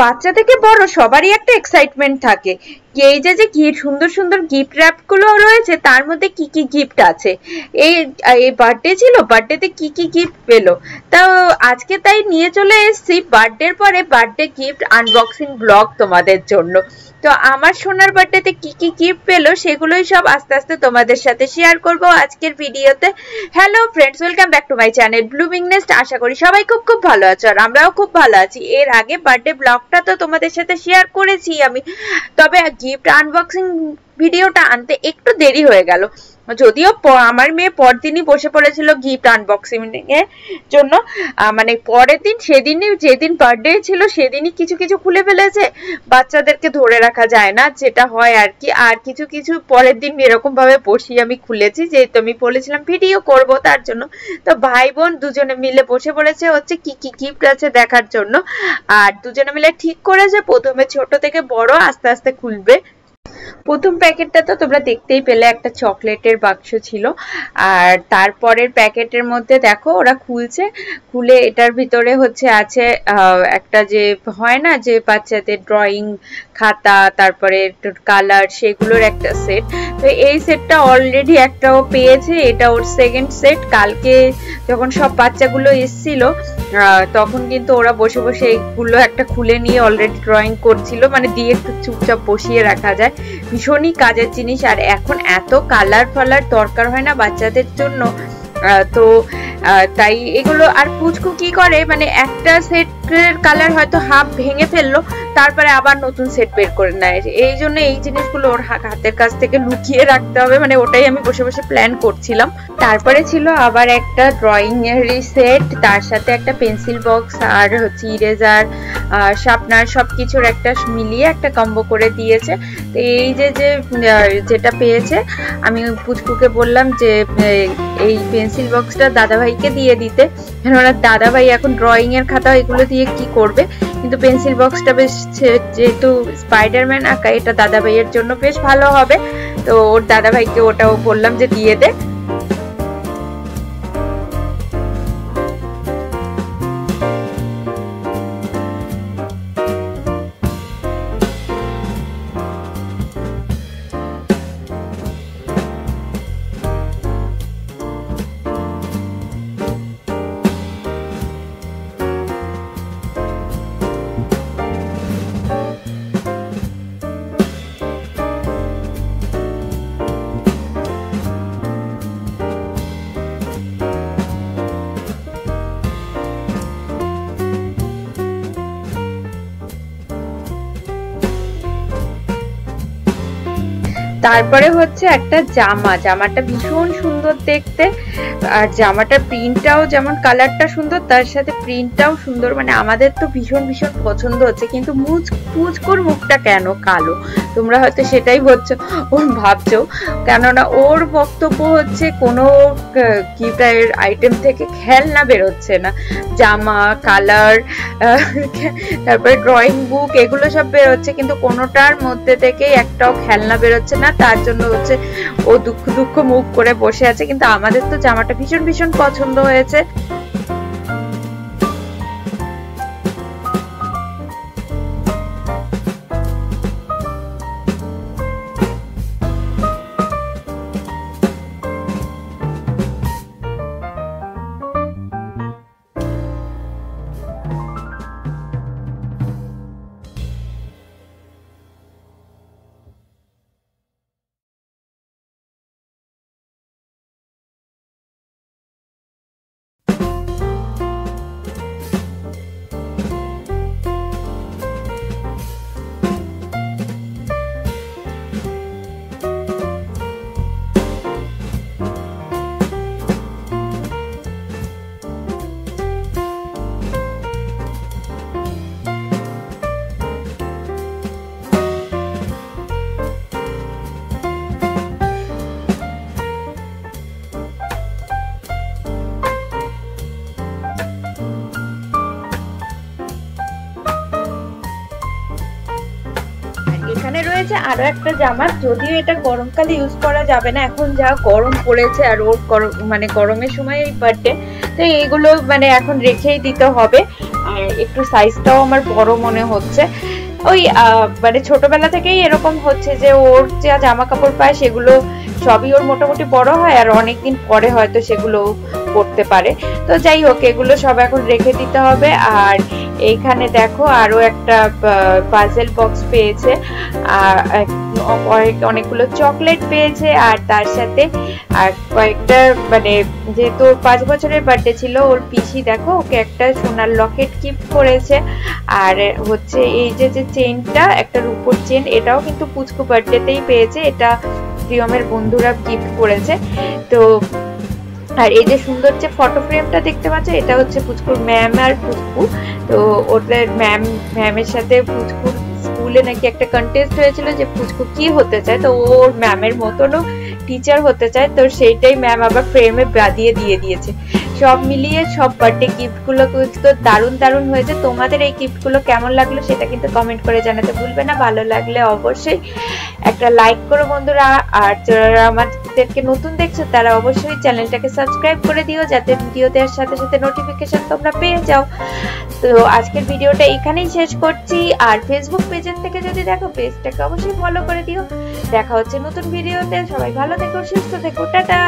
বাচ্চা থেকে বড় সবারই একটা এক্সাইটমেন্ট থাকে এই যে যে কি সুন্দর সুন্দর গিফট র্যাপ গুলো রয়েছে তার মধ্যে কি কি গিফট আছে। এই এই বার্থডে ছিল, বার্থডেতে কি কি গিফট পেলো, তো আজকে তাই নিয়ে চলে এসেছি বার্থডের পরে বার্থডে গিফট আনবক্সিং ব্লগ তোমাদের জন্য। তো আমার সোনার বার্থডেতে কি কি গিফট পেলো সেগুলোই সব আস্তে আস্তে তোমাদের সাথে শেয়ার করব আজকের ভিডিওতে। Hello friends, welcome back to my channel Blooming Nest. আশা করি সবাই খুব খুব ভালো আছো আর আমরাও খুব ভালো আছি। এর আগে বার্থডে ব্লগটা তো তোমাদের সাথে শেয়ার করেছি আমি, তবে গিফট আনবক্সিং ভিডিওটা আনতে একটু দেরি হয়ে গেল, যদিও আমার মেয়ে পরদিনই বসে পড়েছিল গিফট আনবক্সিং এর জন্য। মানে পরের দিন, সেদিনই যেদিন বার্থডে ছিল সেদিনই কিছু কিছু খুলে ফেলেছে। বাচ্চাদেরকে ধরে রাখা যায় না, যেটা হয় আর কি। আর কিছু কিছু পরের দিন এরকম ভাবে বসিয়ে আমি খুলেছি, যেহেতু আমি বলেছিলাম ভিডিও করব তার জন্য। তো ভাই বোন দুজনে মিলে বসে পড়েছে হচ্ছে কি কি গিফট আছে দেখার জন্য। আর দুজনে মিলে ঠিক করেছে প্রথমে ছোট থেকে বড় আস্তে আস্তে খুলবে। প্রথম প্যাকেটটা তো তোমরা দেখতেই পেলে, একটা চকলেটের বাক্স ছিল। আর তারপরের প্যাকেটের মধ্যে দেখো ওরা খুলছে, খুলে এটার ভিতরে হচ্ছে আছে একটা যে হয় না যে বাচ্চাদের ড্রয়িং খাতা, তারপরে কালার, সেগুলোর একটা সেট। তো এই সেটটা অলরেডি একটাও পেয়েছে, এটা ওর সেকেন্ড সেট। কালকে যখন সব বাচ্চাগুলো এসেছিল তখন কিন্তু ওরা বসে বসে এইগুলো একটা খুলে নিয়ে অলরেডি ড্রয়িং করছিল, মানে দিয়ে একটু চুপচাপ বসিয়ে রাখা যায়, ভীষণই কাজের জিনিস। আর এখন এত কালার ফালার দরকার হয় না বাচ্চাদের জন্য, তো তাই এগুলো। আর পুচকু কি করে, মানে একটা সেটের কালার হয়তো হাফ ভেঙে ফেললো, তারপরে আবার নতুন সেট বের করে নেয়। এই জন্য এই জিনিসগুলো ওর হাতের কাছ থেকে লুকিয়ে রাখতে হবে, মানে ওটাই আমি বসে বসে প্ল্যান করছিলাম। তারপরে ছিল আবার একটা ড্রয়িং এর সেট, তার সাথে একটা পেন্সিল বক্স আর হচ্ছে ইরেজার, শার্পনার, সবকিছুর একটা মিলিয়ে একটা কম্বো করে দিয়েছে। তো এই যে যেটা পেয়েছে, আমি পুচকুকে বললাম যে এই পেন্সিল বক্সটা দাদাভাইকে দিয়ে দিতে, কেননা দাদাভাই এখন ড্রয়িং এর খাতা এগুলো দিয়ে কি করবে, কিন্তু পেন্সিল বক্সটা বেশ, যেহেতু স্পাইডারম্যান আঁকা, এটা দাদাভাইয়ের জন্য বেশ ভালো হবে। তো ওর দাদাভাইকে ওটাও বললাম যে দিয়ে দে। তারপরে হচ্ছে একটা জামা, জামাটা ভীষণ সুন্দর দেখতে, আর জামাটার প্রিন্টটাও যেমন কালারটা সুন্দর তার সাথে প্রিন্টটাও সুন্দর, মানে আমাদের তো ভীষণ ভীষণ পছন্দ হচ্ছে। কিন্তু পুচকুর মুখটা কেন কালো, তোমরা হয়তো সেটাই ভাবছো, কেননা ওর বক্তব্য হচ্ছে কোনো গিফটের আইটেম থেকে খেলনা বেরোচ্ছে না, জামা, কালার, তারপরে ড্রয়িং বুক, এগুলো সব বেরোচ্ছে, কিন্তু কোনোটার মধ্যে থেকে একটাও খেলনা বেরোচ্ছে না। তার জন্য হচ্ছে ও দুঃখ দুঃখ মুখ করে বসে আছে, কিন্তু আমাদের তো জামাটা ভীষণ ভীষণ পছন্দ হয়েছে। এখানে রয়েছে আরো একটা জামা, যদিও এটা গরমকালে ইউজ করা যাবে না, এখন যা গরম পড়েছে আর ওর মানে গরমের সময় এই বার্থডে, তো এইগুলো মানে এখন রেখেই দিতে হবে। আর একটু সাইজটাও আমার বড় মনে হচ্ছে। ওই মানে ছোটবেলা থেকেই এরকম হচ্ছে যে ওর যা জামা কাপড় পায় সেগুলো সবই ওর মোটামুটি বড় হয়, আর অনেকদিন পরে হয়তো সেগুলো পড়তে পারে। তো যাই হোক, এগুলো সব এখন রেখে দিতে হবে। আর এইখানে দেখো আরো একটা পাজেল বক্স পেয়েছে, আর অনেকগুলো চকলেট পেয়েছে, আর তার সাথে আর কয়েকটা, মানে যেহেতু 5 বছরের বার্থডে ছিল, ওর পিসি দেখো ওকে একটা সোনার লকেট গিফট করেছে। আর হচ্ছে এই যে চেইনটা, একটা রূপোর চেইন, এটাও কিন্তু পুচকু বার্থডেতেই পেয়েছে, এটা প্রিয়মের বন্ধুরা গিফট করেছে। তো আর এই যে সুন্দর যে ফটো ফ্রেমটা দেখতে পাচ্ছ, এটা হচ্ছে পুচকুর ম্যাম আর পুচকু। তো ওদের ম্যামের সাথে পুচকুর স্কুলে নাকি একটা কন্টেস্ট হয়েছিল যে পুচকু কি হতে চায়, তো ওর ম্যামের মতনও টিচার হতে চায়, তো সেইটাই ম্যাম আবার ফ্রেমে বাঁধিয়ে দিয়ে দিয়েছে। সব মিলিয়ে সব বার্থডে গিফটগুলো তো দারুণ দারুণ হয়েছে। তোমাদের এই গিফটগুলো কেমন লাগলো সেটা কিন্তু কমেন্ট করে জানাতে ভুলবে না। ভালো লাগলে অবশ্যই একটা লাইক করো বন্ধুরা, আর যারা আমাদেরকে নতুন দেখছো তারা অবশ্যই চ্যানেলটাকে সাবস্ক্রাইব করে দিও, যাতে ভিডিও দেওয়ার সাথে সাথে নোটিফিকেশন তোমরা পেয়ে যাও। তো আজকের ভিডিওটা এখানেই শেষ করছি। আর ফেসবুক পেজের থেকে যদি দেখো, পেজটাকে অবশ্যই ফলো করে দিও। দেখা হচ্ছে নতুন ভিডিওতে। সবাই ভালো থেকো, সুস্থ থেকো, টাটা।